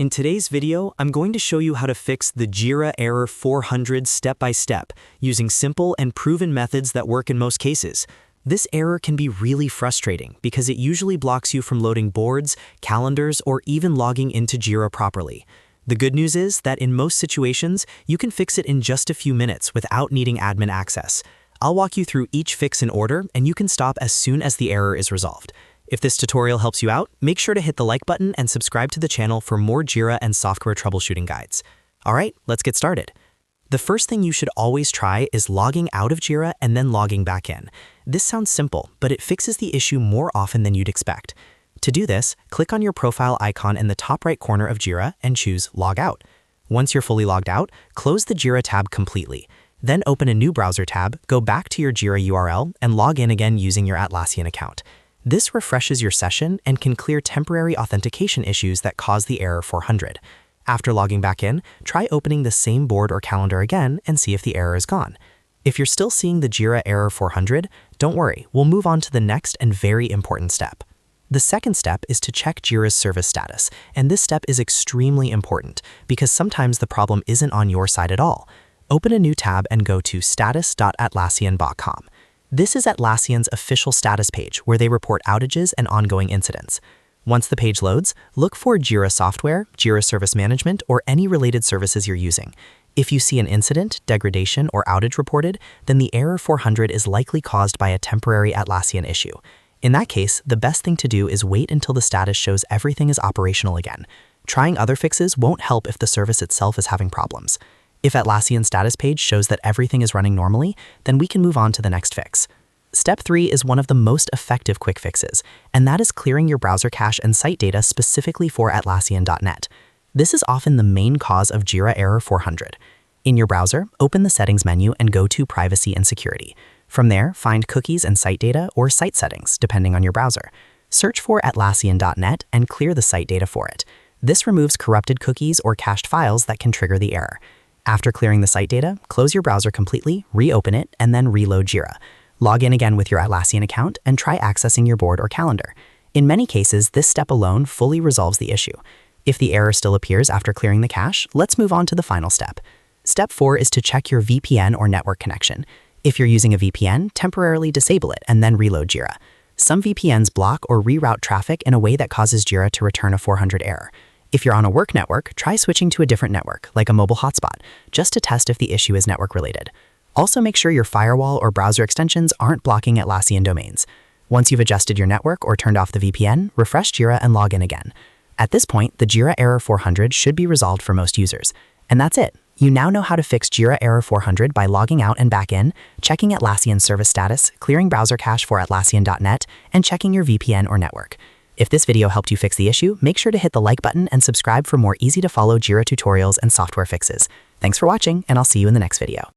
In today's video, I'm going to show you how to fix the Jira Error 400 step by step using simple and proven methods that work in most cases. This error can be really frustrating because it usually blocks you from loading boards, calendars, or even logging into Jira properly. The good news is that in most situations, you can fix it in just a few minutes without needing admin access. I'll walk you through each fix in order, and you can stop as soon as the error is resolved. If this tutorial helps you out, make sure to hit the like button and subscribe to the channel for more Jira and software troubleshooting guides. All right, let's get started. The first thing you should always try is logging out of Jira and then logging back in. This sounds simple, but it fixes the issue more often than you'd expect. To do this, click on your profile icon in the top right corner of Jira and choose Log Out. Once you're fully logged out, close the Jira tab completely. Then open a new browser tab, go back to your Jira URL, and log in again using your Atlassian account. This refreshes your session and can clear temporary authentication issues that cause the error 400. After logging back in, try opening the same board or calendar again and see if the error is gone. If you're still seeing the Jira Error 400, don't worry, we'll move on to the next and very important step. The second step is to check Jira's service status, and this step is extremely important because sometimes the problem isn't on your side at all. Open a new tab and go to status.atlassian.com. This is Atlassian's official status page where they report outages and ongoing incidents. Once the page loads, look for Jira Software, Jira Service Management, or any related services you're using. If you see an incident, degradation, or outage reported, then the error 400 is likely caused by a temporary Atlassian issue. In that case, the best thing to do is wait until the status shows everything is operational again. Trying other fixes won't help if the service itself is having problems. If Atlassian's status page shows that everything is running normally, then we can move on to the next fix. Step 3 is one of the most effective quick fixes, and that is clearing your browser cache and site data specifically for Atlassian.net. This is often the main cause of Jira Error 400. In your browser, open the Settings menu and go to Privacy and Security. From there, find Cookies and Site Data or Site Settings, depending on your browser. Search for Atlassian.net and clear the site data for it. This removes corrupted cookies or cached files that can trigger the error. After clearing the site data, close your browser completely, reopen it, and then reload Jira. Log in again with your Atlassian account and try accessing your board or calendar. In many cases, this step alone fully resolves the issue. If the error still appears after clearing the cache, let's move on to the final step. Step 4 is to check your VPN or network connection. If you're using a VPN, temporarily disable it and then reload Jira. Some VPNs block or reroute traffic in a way that causes Jira to return a 400 error. If you're on a work network, try switching to a different network, like a mobile hotspot, just to test if the issue is network related. Also make sure your firewall or browser extensions aren't blocking Atlassian domains. Once you've adjusted your network or turned off the VPN, refresh Jira and log in again. At this point, the Jira Error 400 should be resolved for most users. And that's it. You now know how to fix Jira Error 400 by logging out and back in, checking Atlassian's service status, clearing browser cache for Atlassian.net, and checking your VPN or network. If this video helped you fix the issue, make sure to hit the like button and subscribe for more easy-to-follow Jira tutorials and software fixes. Thanks for watching, and I'll see you in the next video.